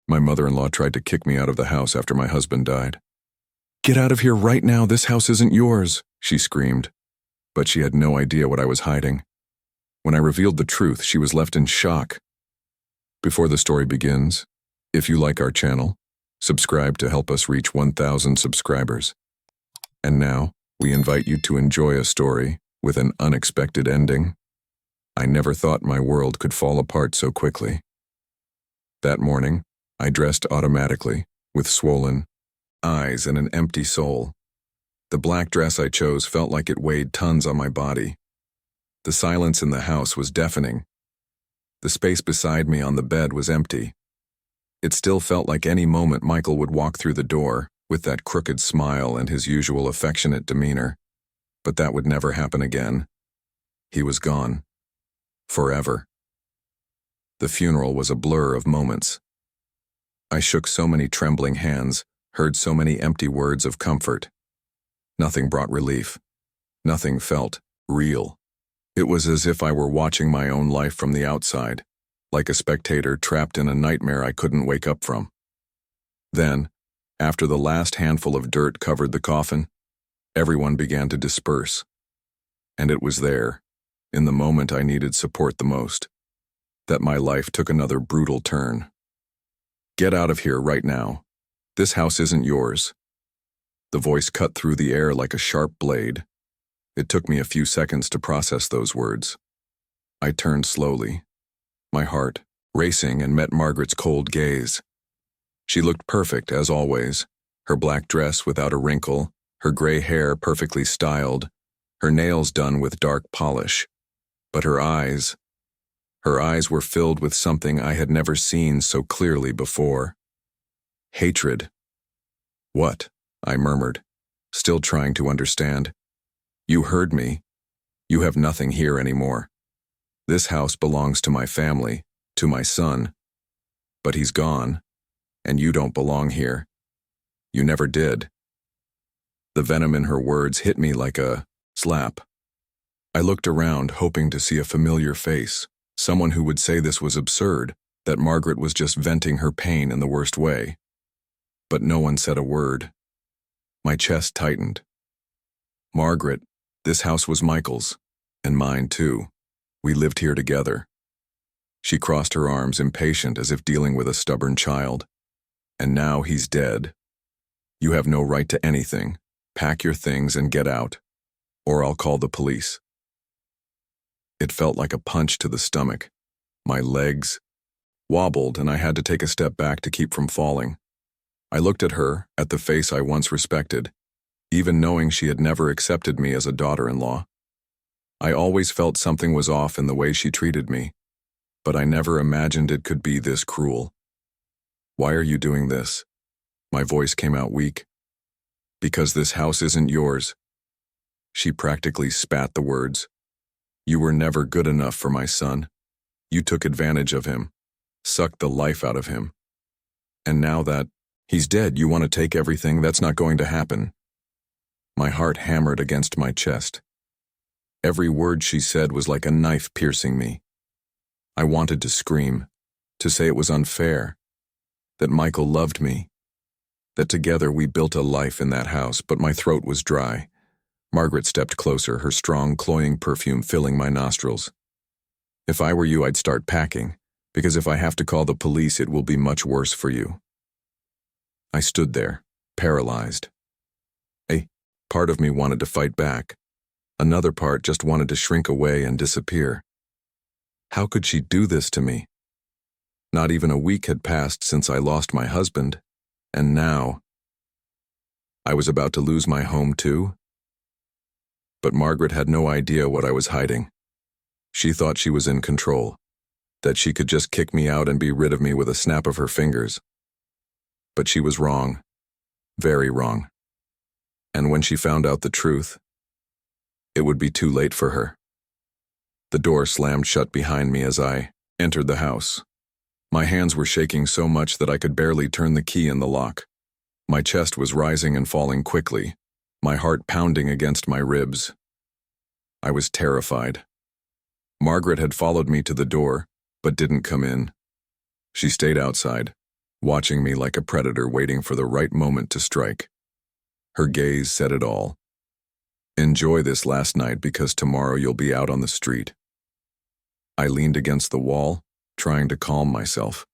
My mother-in-law tried to kick me out of the house after my husband died. "Get out of here right now, this house isn't yours," she screamed. But she had no idea what I was hiding. When I revealed the truth, she was left in shock. Before the story begins, if you like our channel, subscribe to help us reach 1,000 subscribers. And now, we invite you to enjoy a story with an unexpected ending. I never thought my world could fall apart so quickly. That morning, I dressed automatically, with swollen eyes and an empty soul. The black dress I chose felt like it weighed tons on my body. The silence in the house was deafening. The space beside me on the bed was empty. It still felt like any moment Michael would walk through the door, with that crooked smile and his usual affectionate demeanor. But that would never happen again. He was gone. Forever. The funeral was a blur of moments. I shook so many trembling hands, heard so many empty words of comfort. Nothing brought relief. Nothing felt real. It was as if I were watching my own life from the outside, like a spectator trapped in a nightmare I couldn't wake up from. Then, after the last handful of dirt covered the coffin, everyone began to disperse. And it was there, in the moment I needed support the most, that my life took another brutal turn. "Get out of here right now. This house isn't yours." The voice cut through the air like a sharp blade. It took me a few seconds to process those words. I turned slowly, my heart racing, and met Margaret's cold gaze. She looked perfect, as always, her black dress without a wrinkle, her gray hair perfectly styled, her nails done with dark polish. But her eyes were filled with something I had never seen so clearly before. Hatred. "What?" I murmured, still trying to understand. "You heard me. You have nothing here anymore. This house belongs to my family, to my son. But he's gone, and you don't belong here. You never did." The venom in her words hit me like a slap. I looked around, hoping to see a familiar face, someone who would say this was absurd, that Margaret was just venting her pain in the worst way. But no one said a word. My chest tightened. "Margaret, this house was Michael's, and mine too. We lived here together." She crossed her arms, impatient, as if dealing with a stubborn child. "And now he's dead. You have no right to anything. Pack your things and get out, or I'll call the police." It felt like a punch to the stomach. My legs wobbled, and I had to take a step back to keep from falling. I looked at her, at the face I once respected, even knowing she had never accepted me as a daughter-in-law. I always felt something was off in the way she treated me, but I never imagined it could be this cruel. "Why are you doing this?" My voice came out weak. "Because this house isn't yours." She practically spat the words. "You were never good enough for my son. You took advantage of him, sucked the life out of him. And now that he's dead, you want to take everything? That's not going to happen." My heart hammered against my chest. Every word she said was like a knife piercing me. I wanted to scream, to say it was unfair, that Michael loved me, that together we built a life in that house, but my throat was dry. Margaret stepped closer, her strong, cloying perfume filling my nostrils. "If I were you, I'd start packing, because if I have to call the police, it will be much worse for you." I stood there, paralyzed. A part of me wanted to fight back. Another part just wanted to shrink away and disappear. How could she do this to me? Not even a week had passed since I lost my husband, and now I was about to lose my home too? But Margaret had no idea what I was hiding. She thought she was in control, that she could just kick me out and be rid of me with a snap of her fingers. But she was wrong, very wrong. And when she found out the truth, it would be too late for her. The door slammed shut behind me as I entered the house. My hands were shaking so much that I could barely turn the key in the lock. My chest was rising and falling quickly, my heart pounding against my ribs. I was terrified. Margaret had followed me to the door, but didn't come in. She stayed outside, watching me like a predator waiting for the right moment to strike. Her gaze said it all. Enjoy this last night because tomorrow you'll be out on the street. I leaned against the wall, trying to calm myself.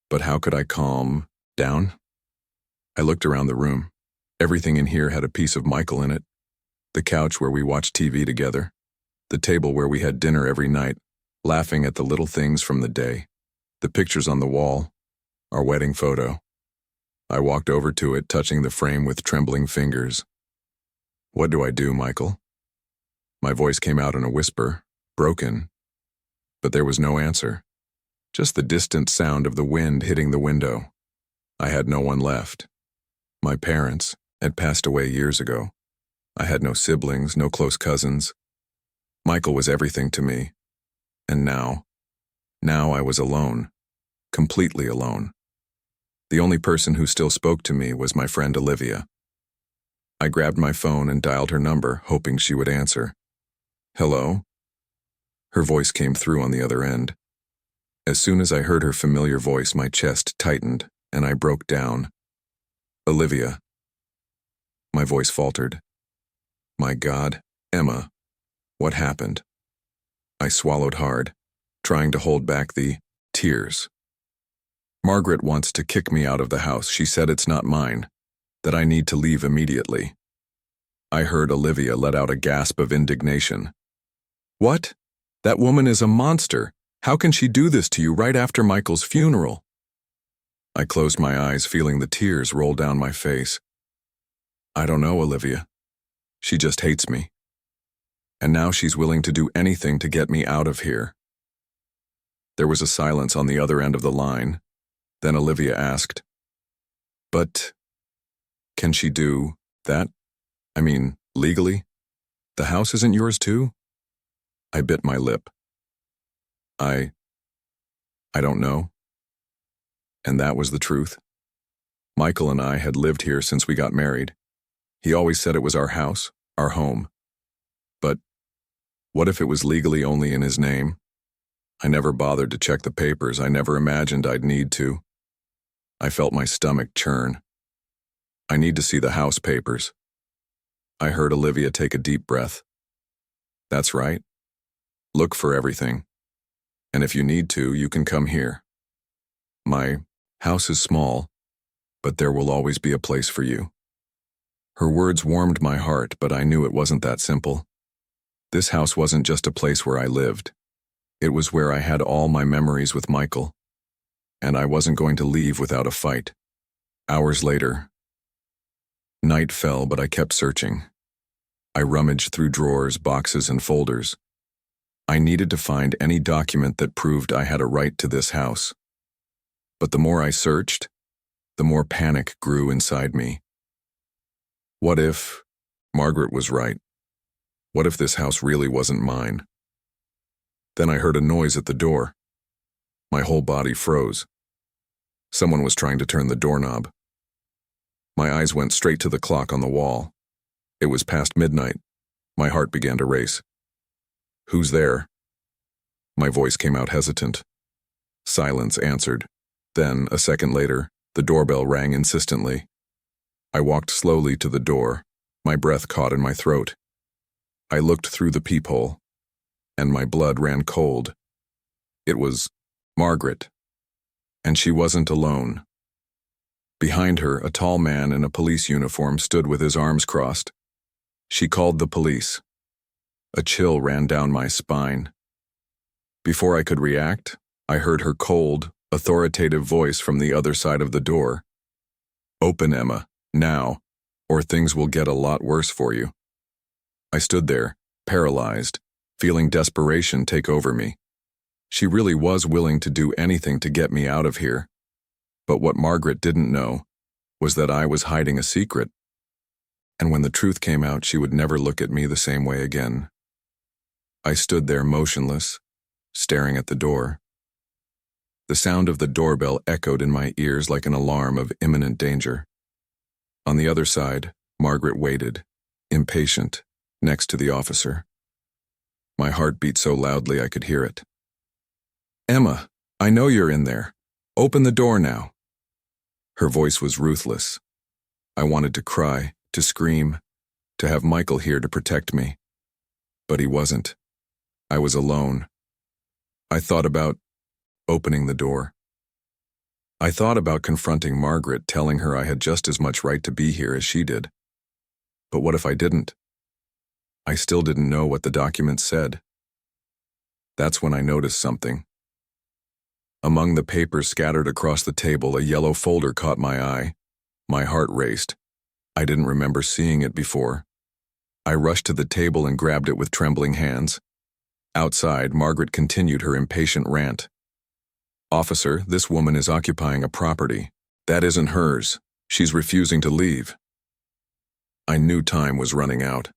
But how could I calm down? I looked around the room. Everything in here had a piece of Michael in it. The couch where we watched TV together. The table where we had dinner every night, laughing at the little things from the day. The pictures on the wall. Our wedding photo. I walked over to it, touching the frame with trembling fingers. What do I do, Michael? My voice came out in a whisper, broken. But there was no answer. Just the distant sound of the wind hitting the window. I had no one left. My parents had passed away years ago. I had no siblings, no close cousins. Michael was everything to me. And now I was alone. Completely alone. The only person who still spoke to me was my friend Olivia. I grabbed my phone and dialed her number, hoping she would answer. Hello? Her voice came through on the other end. As soon as I heard her familiar voice, my chest tightened, and I broke down. Olivia. My voice faltered. My God, Emma, what happened? I swallowed hard, trying to hold back the tears. Margaret wants to kick me out of the house. She said it's not mine, that I need to leave immediately. I heard Olivia let out a gasp of indignation. What? That woman is a monster. How can she do this to you right after Michael's funeral? I closed my eyes, feeling the tears roll down my face. I don't know, Olivia. She just hates me. And now she's willing to do anything to get me out of here. There was a silence on the other end of the line. Then Olivia asked, But can she do that? I mean, legally? The house isn't yours too? I bit my lip. I don't know. And that was the truth. Michael and I had lived here since we got married. He always said it was our house, our home. But what if it was legally only in his name? I never bothered to check the papers. I never imagined I'd need to. I felt my stomach churn. I need to see the house papers. I heard Olivia take a deep breath. That's right. Look for everything. And if you need to, you can come here. My house is small, but there will always be a place for you. Her words warmed my heart, but I knew it wasn't that simple. This house wasn't just a place where I lived. It was where I had all my memories with Michael. And I wasn't going to leave without a fight. Hours later, night fell, but I kept searching. I rummaged through drawers, boxes, and folders. I needed to find any document that proved I had a right to this house. But the more I searched, the more panic grew inside me. What if Margaret was right? What if this house really wasn't mine? Then I heard a noise at the door. My whole body froze. Someone was trying to turn the doorknob. My eyes went straight to the clock on the wall. It was past midnight. My heart began to race. Who's there? My voice came out hesitant. Silence answered. Then, a second later, the doorbell rang insistently. I walked slowly to the door, my breath caught in my throat. I looked through the peephole, and my blood ran cold. It was Margaret, and she wasn't alone. Behind her, a tall man in a police uniform stood with his arms crossed. She called the police. A chill ran down my spine. Before I could react, I heard her cold, authoritative voice from the other side of the door. Open, Emma, now, or things will get a lot worse for you. I stood there, paralyzed, feeling desperation take over me. She really was willing to do anything to get me out of here. But what Margaret didn't know was that I was hiding a secret. And when the truth came out, she would never look at me the same way again. I stood there motionless, staring at the door. The sound of the doorbell echoed in my ears like an alarm of imminent danger. On the other side, Margaret waited, impatient, next to the officer. My heart beat so loudly I could hear it. Emma, I know you're in there. Open the door now. Her voice was ruthless. I wanted to cry, to scream, to have Michael here to protect me. But he wasn't. I was alone. I thought about opening the door. I thought about confronting Margaret, telling her I had just as much right to be here as she did. But what if I didn't? I still didn't know what the document said. That's when I noticed something. Among the papers scattered across the table, a yellow folder caught my eye. My heart raced. I didn't remember seeing it before. I rushed to the table and grabbed it with trembling hands. Outside, Margaret continued her impatient rant. "Officer, this woman is occupying a property. That isn't hers. She's refusing to leave." I knew time was running out.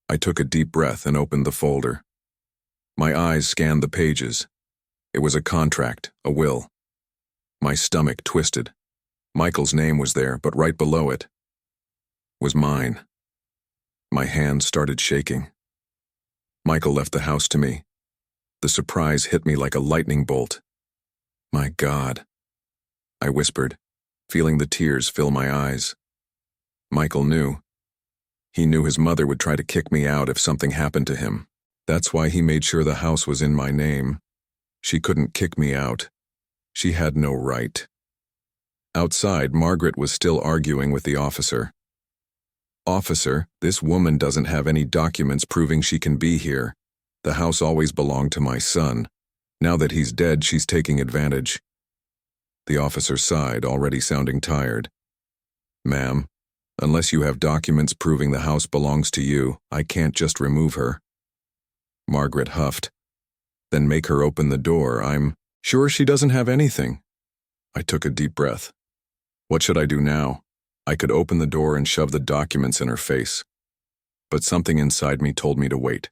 I took a deep breath and opened the folder. My eyes scanned the pages. It was a contract, a will. My stomach twisted. Michael's name was there, but right below it was mine. My hands started shaking. Michael left the house to me. The surprise hit me like a lightning bolt. "My God," I whispered, feeling the tears fill my eyes. Michael knew. He knew his mother would try to kick me out if something happened to him. That's why he made sure the house was in my name. She couldn't kick me out. She had no right. Outside, Margaret was still arguing with the officer. "Officer, this woman doesn't have any documents proving she can be here. The house always belonged to my son. Now that he's dead, she's taking advantage." The officer sighed, already sounding tired. "Ma'am, unless you have documents proving the house belongs to you, I can't just remove her." Margaret huffed. "Then make her open the door. I'm sure she doesn't have anything." I took a deep breath. What should I do now? I could open the door and shove the documents in her face. But something inside me told me to wait,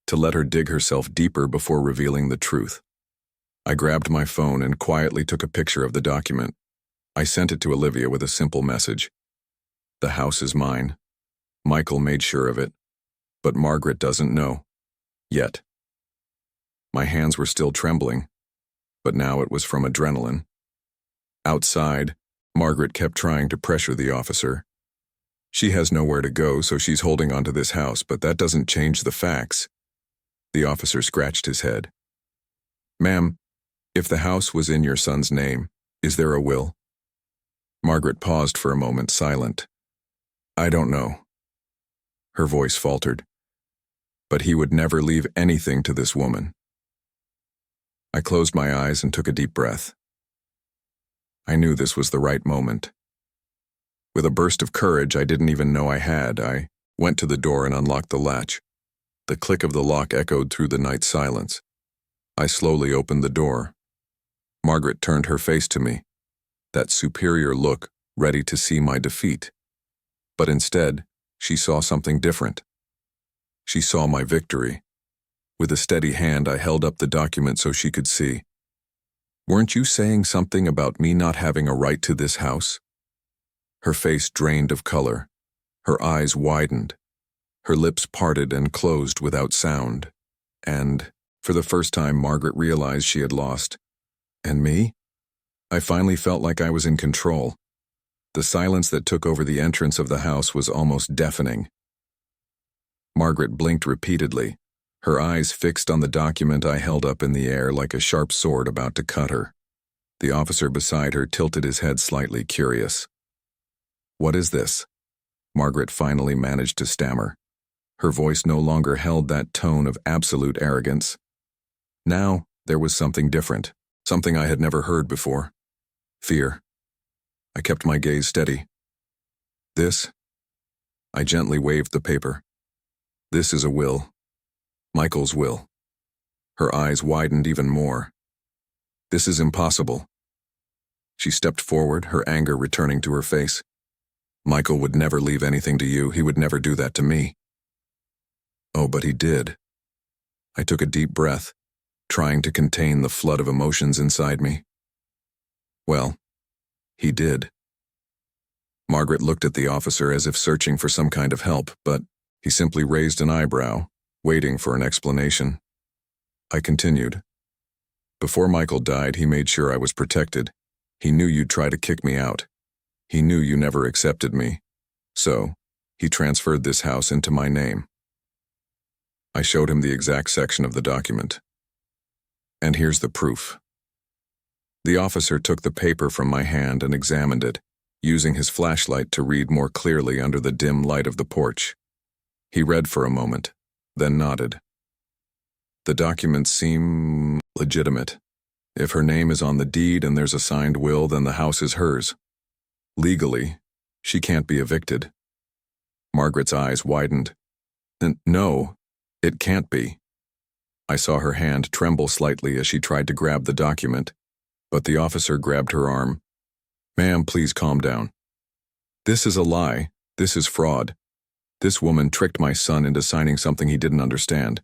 to let her dig herself deeper before revealing the truth. I grabbed my phone and quietly took a picture of the document. I sent it to Olivia with a simple message. "The house is mine. Michael made sure of it. But Margaret doesn't know. Yet." My hands were still trembling, but now it was from adrenaline. Outside, Margaret kept trying to pressure the officer. "She has nowhere to go, so she's holding onto this house, but that doesn't change the facts." The officer scratched his head. "Ma'am, if the house was in your son's name, is there a will?" Margaret paused for a moment, silent. "I don't know." Her voice faltered. "But he would never leave anything to this woman." I closed my eyes and took a deep breath. I knew this was the right moment. With a burst of courage I didn't even know I had, I went to the door and unlocked the latch. The click of the lock echoed through the night silence. I slowly opened the door. Margaret turned her face to me, that superior look, ready to see my defeat. But instead, she saw something different. She saw my victory. With a steady hand, I held up the document so she could see. "Weren't you saying something about me not having a right to this house?" Her face drained of color. Her eyes widened. Her lips parted and closed without sound. And, for the first time, Margaret realized she had lost. And me? I finally felt like I was in control. The silence that took over the entrance of the house was almost deafening. Margaret blinked repeatedly, her eyes fixed on the document I held up in the air like a sharp sword about to cut her. The officer beside her tilted his head slightly, curious. "What is this?" Margaret finally managed to stammer. Her voice no longer held that tone of absolute arrogance. Now, there was something different, something I had never heard before. Fear. I kept my gaze steady. "This?" I gently waved the paper. "This is a will. Michael's will." Her eyes widened even more. "This is impossible." She stepped forward, her anger returning to her face. "Michael would never leave anything to you. He would never do that to me." "Oh, but he did." I took a deep breath, trying to contain the flood of emotions inside me. "Well, he did." Margaret looked at the officer as if searching for some kind of help, but he simply raised an eyebrow, waiting for an explanation. I continued. "Before Michael died, he made sure I was protected. He knew you'd try to kick me out. He knew you never accepted me. So, he transferred this house into my name. I showed him the exact section of the document. And here's the proof. The officer took the paper from my hand and examined it, using his flashlight to read more clearly under the dim light of the porch. He read for a moment, then nodded. The documents seem legitimate. If her name is on the deed and there's a signed will, then the house is hers. Legally, she can't be evicted. Margaret's eyes widened. No, it can't be. I saw her hand tremble slightly as she tried to grab the document, but the officer grabbed her arm. Ma'am, please calm down. This is a lie. This is fraud. This woman tricked my son into signing something he didn't understand.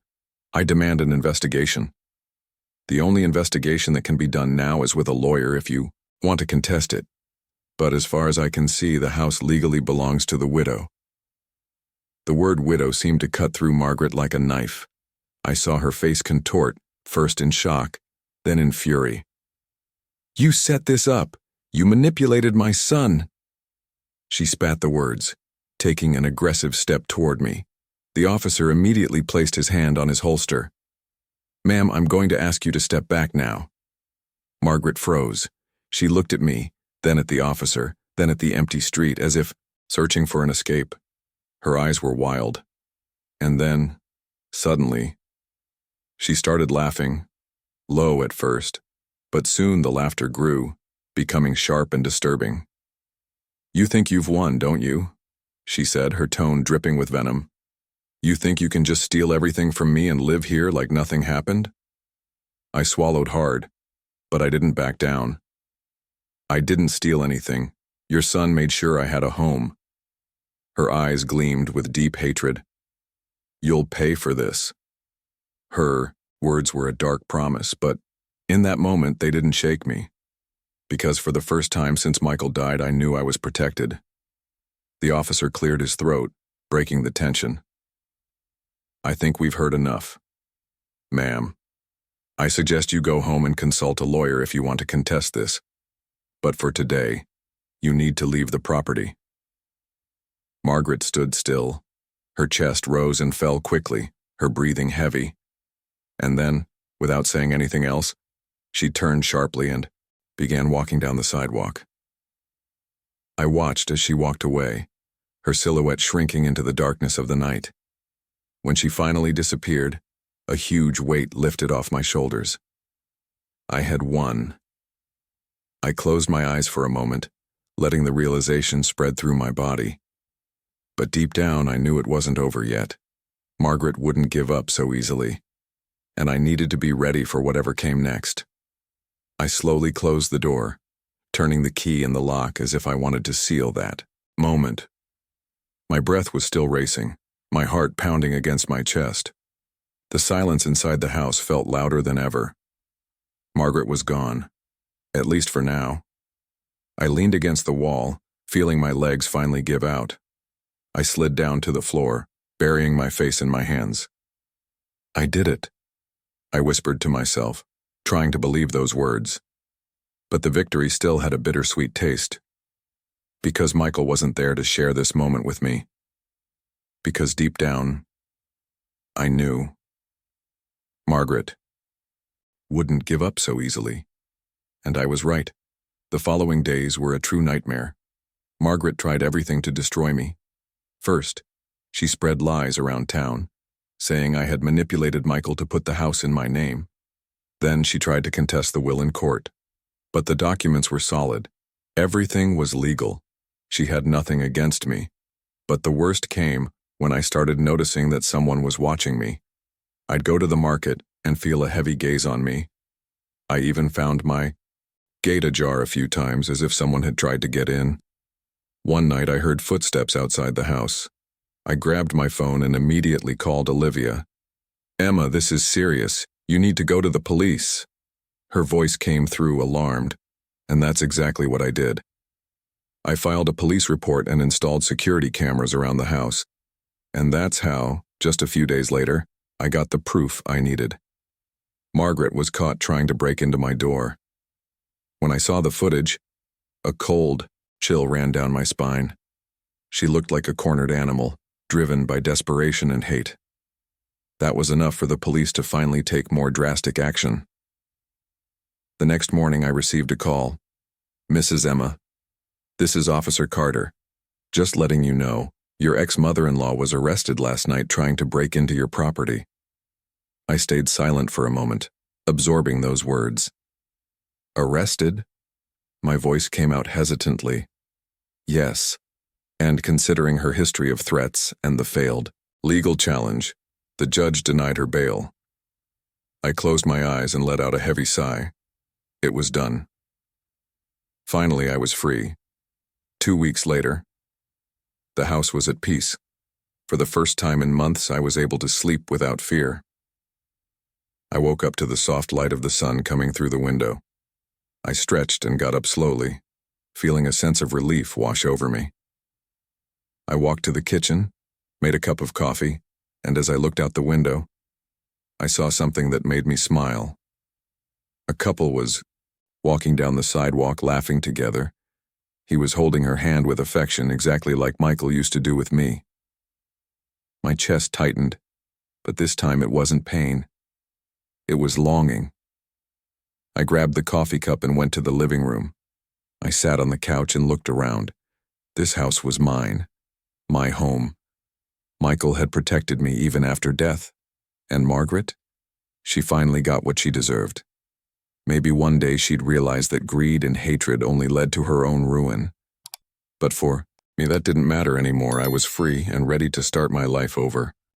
I demand an investigation. The only investigation that can be done now is with a lawyer if you want to contest it. But as far as I can see, the house legally belongs to the widow. The word widow seemed to cut through Margaret like a knife. I saw her face contort, first in shock, then in fury. You set this up. You manipulated my son. She spat the words, taking an aggressive step toward me. The officer immediately placed his hand on his holster. Ma'am, I'm going to ask you to step back now. Margaret froze. She looked at me, then at the officer, then at the empty street, as if searching for an escape. Her eyes were wild. And then, suddenly, she started laughing, low at first, but soon the laughter grew, becoming sharp and disturbing. You think you've won, don't you? She said, her tone dripping with venom. You think you can just steal everything from me and live here like nothing happened? I swallowed hard, but I didn't back down. I didn't steal anything. Your son made sure I had a home. Her eyes gleamed with deep hatred. You'll pay for this. Her words were a dark promise, but in that moment they didn't shake me. Because for the first time since Michael died, I knew I was protected. The officer cleared his throat, breaking the tension. I think we've heard enough. Ma'am, I suggest you go home and consult a lawyer if you want to contest this. But for today, you need to leave the property. Margaret stood still. Her chest rose and fell quickly, her breathing heavy. And then, without saying anything else, she turned sharply and began walking down the sidewalk. I watched as she walked away, her silhouette shrinking into the darkness of the night. When she finally disappeared, a huge weight lifted off my shoulders. I had won. I closed my eyes for a moment, letting the realization spread through my body. But deep down, I knew it wasn't over yet. Margaret wouldn't give up so easily, and I needed to be ready for whatever came next. I slowly closed the door, turning the key in the lock as if I wanted to seal that moment. My breath was still racing, my heart pounding against my chest. The silence inside the house felt louder than ever. Margaret was gone, at least for now. I leaned against the wall, feeling my legs finally give out. I slid down to the floor, burying my face in my hands. I did it, I whispered to myself, trying to believe those words. But the victory still had a bittersweet taste. Because Michael wasn't there to share this moment with me. Because deep down, I knew. Margaret wouldn't give up so easily. And I was right. The following days were a true nightmare. Margaret tried everything to destroy me. First, she spread lies around town, saying I had manipulated Michael to put the house in my name. Then she tried to contest the will in court. But the documents were solid. Everything was legal. She had nothing against me. But the worst came when I started noticing that someone was watching me. I'd go to the market and feel a heavy gaze on me. I even found my gate ajar a few times, as if someone had tried to get in. One night I heard footsteps outside the house. I grabbed my phone and immediately called Olivia. Emma, this is serious. You need to go to the police. Her voice came through alarmed, and that's exactly what I did. I filed a police report and installed security cameras around the house. And that's how, just a few days later, I got the proof I needed. Margaret was caught trying to break into my door. When I saw the footage, A cold chill ran down my spine. She looked like a cornered animal, driven by desperation and hate. That was enough for the police to finally take more drastic action. The next morning I received a call. "Mrs. Emma, this is Officer Carter. Just letting you know, your ex-mother-in-law was arrested last night trying to break into your property." I stayed silent for a moment, absorbing those words. "Arrested?" My voice came out hesitantly. "Yes, and considering her history of threats and the failed legal challenge, the judge denied her bail." I closed my eyes and let out a heavy sigh. It was done. Finally, I was free. 2 weeks later, the house was at peace. For the first time in months, I was able to sleep without fear. I woke up to the soft light of the sun coming through the window. I stretched and got up slowly, feeling a sense of relief wash over me. I walked to the kitchen, made a cup of coffee, and as I looked out the window, I saw something that made me smile. A couple was walking down the sidewalk laughing together. He was holding her hand with affection, exactly like Michael used to do with me. My chest tightened, but this time it wasn't pain. It was longing. I grabbed the coffee cup and went to the living room. I sat on the couch and looked around. This house was mine, my home. Michael had protected me even after death. And Margaret? She finally got what she deserved. Maybe one day she'd realize that greed and hatred only led to her own ruin. But for me, that didn't matter anymore. I was free and ready to start my life over.